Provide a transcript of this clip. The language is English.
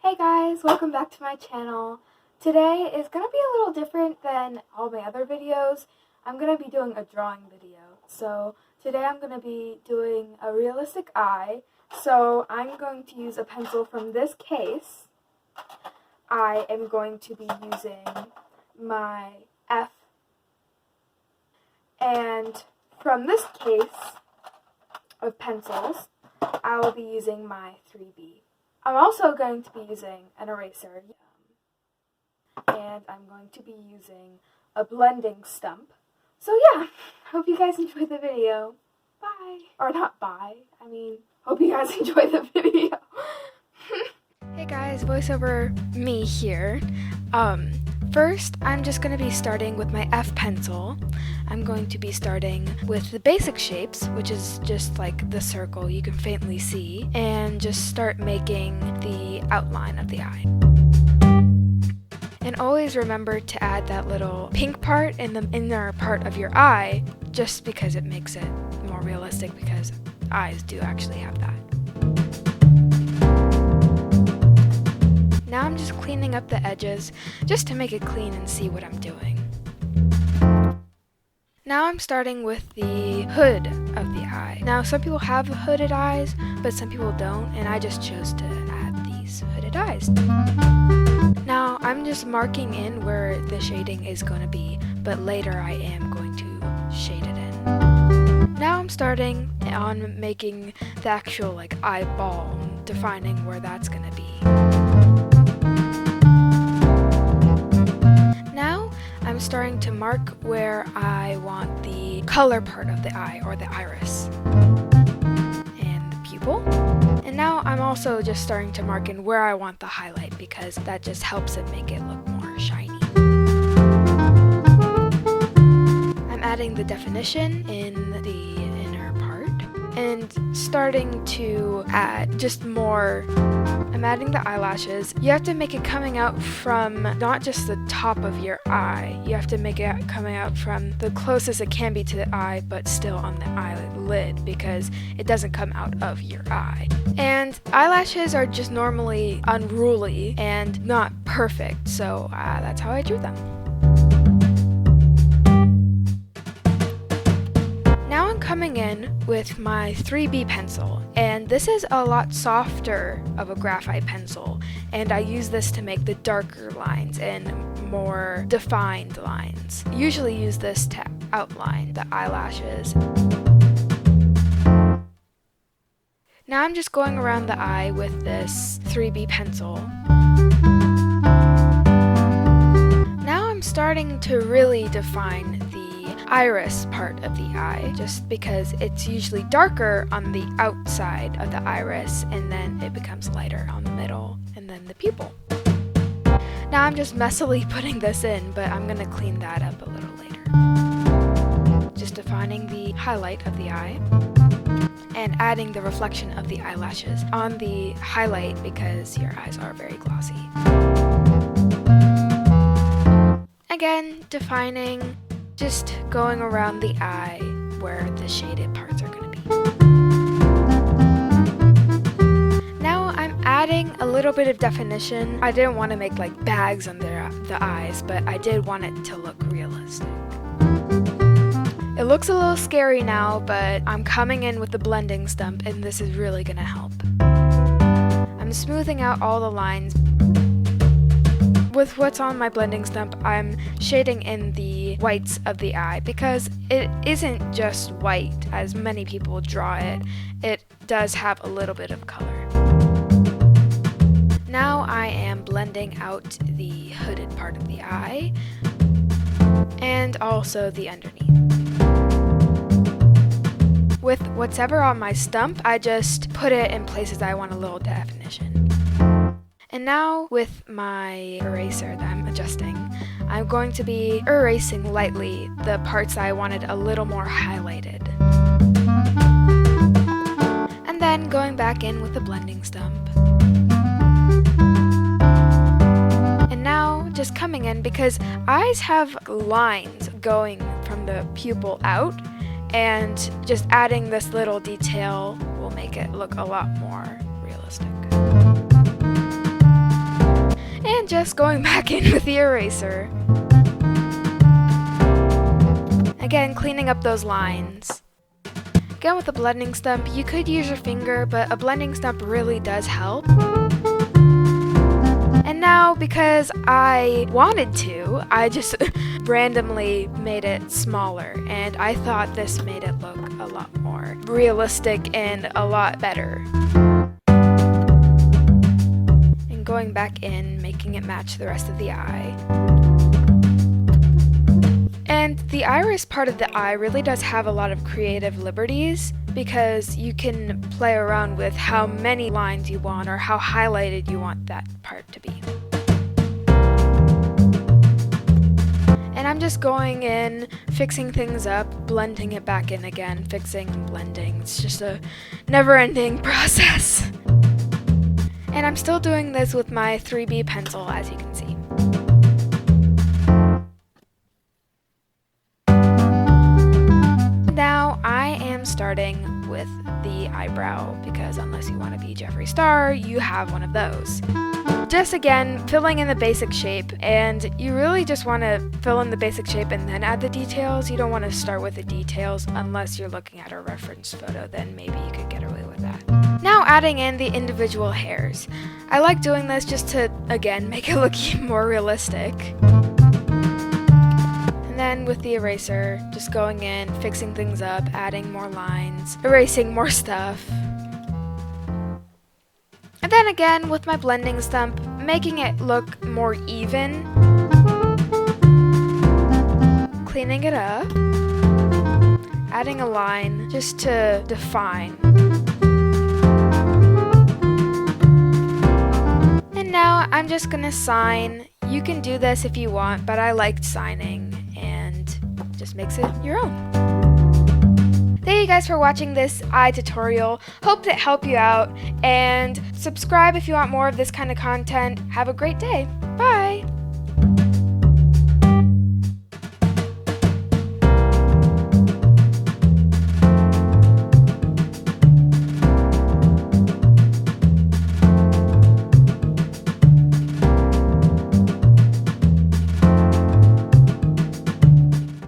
Hey guys, welcome back to my channel. Today is going to be a little different than all my other videos. I'm going to be doing a drawing video. So today I'm going to be doing a realistic eye. So I'm going to use a pencil from this case. I am going to be using my F. And from this case of pencils, I will be using my 3B. I'm also going to be using an eraser, and I'm going to be using a blending stump. So yeah, hope you guys enjoy the video. Bye. Or not bye, hope you guys enjoy the video. Hey guys, voiceover me here. First, I'm just going to be starting with my F pencil. I'm going to be starting with the basic shapes, which is just like the circle you can faintly see, and just start making the outline of the eye. And always remember to add that little pink part in the inner part of your eye, just because it makes it more realistic, because eyes do actually have that. Now I'm just cleaning up the edges, just to make it clean and see what I'm doing. Now I'm starting with the hood of the eye. Now some people have hooded eyes, but some people don't, and I just chose to add these hooded eyes. Now I'm just marking in where the shading is going to be, but later I am going to shade it in. Now I'm starting on making the actual eyeball, defining where that's going to be. I'm starting to mark where I want the color part of the eye, or the iris, and the pupil. And now I'm also just starting to mark in where I want the highlight, because that just helps it make it look more shiny. I'm adding the definition in the inner part, and starting to add just more. I'm adding the eyelashes. You have to make it coming out from not just the top of your eye. You have to make it coming out from the closest it can be to the eye, but still on the eyelid, because it doesn't come out of your eye. And eyelashes are just normally unruly and not perfect, so that's how I drew them. Coming in with my 3B pencil, and this is a lot softer of a graphite pencil, and I use this to make the darker lines and more defined lines. Usually use this to outline the eyelashes. Now I'm just going around the eye with this 3B pencil. Now I'm starting to really define the iris part of the eye, just because it's usually darker on the outside of the iris, and then it becomes lighter on the middle, and then the pupil. Now I'm just messily putting this in, but I'm going to clean that up a little later. Just defining the highlight of the eye, and adding the reflection of the eyelashes on the highlight, because your eyes are very glossy. Again, defining, just going around the eye where the shaded parts are going to be. Now I'm adding a little bit of definition. I didn't want to make bags under the eyes, but I did want it to look realistic. It looks a little scary now, but I'm coming in with the blending stump, and this is really going to help. I'm smoothing out all the lines. With what's on my blending stump, I'm shading in the whites of the eye, because it isn't just white as many people draw it. It does have a little bit of color. Now I am blending out the hooded part of the eye, and also the underneath. With whatever on my stump, I just put it in places I want a little definition. And now, with my eraser that I'm adjusting, I'm going to be erasing lightly the parts I wanted a little more highlighted. And then going back in with the blending stump. And now, just coming in, because eyes have lines going from the pupil out, and just adding this little detail will make it look a lot more realistic. just going back in with the eraser. Again, cleaning up those lines. Again, with a blending stump, you could use your finger, but a blending stump really does help. And now, because I wanted to, I just randomly made it smaller, and I thought this made it look a lot more realistic and a lot better. And going back in, making it match the rest of the eye. And the iris part of the eye really does have a lot of creative liberties, because you can play around with how many lines you want or how highlighted you want that part to be. And I'm just going in, fixing things up, blending it back in again, fixing and blending. It's just a never-ending process. And I'm still doing this with my 3B pencil, as you can see. Now I am starting with the eyebrow, because unless you want to be Jeffree Star, you have one of those. Just again, filling in the basic shape, and you really just want to fill in the basic shape and then add the details. You don't want to start with the details unless you're looking at a reference photo, then maybe you could get away with that. Now adding in the individual hairs. I like doing this just to, again, make it look even more realistic. And then with the eraser, just going in, fixing things up, adding more lines, erasing more stuff. And then again, with my blending stump, making it look more even. Cleaning it up. Adding a line just to define. And now I'm just gonna sign. You can do this if you want, but I liked signing, and just makes it your own. Thank you guys for watching this eye tutorial. Hope it helped you out, and subscribe if you want more of this kind of content. Have a great day.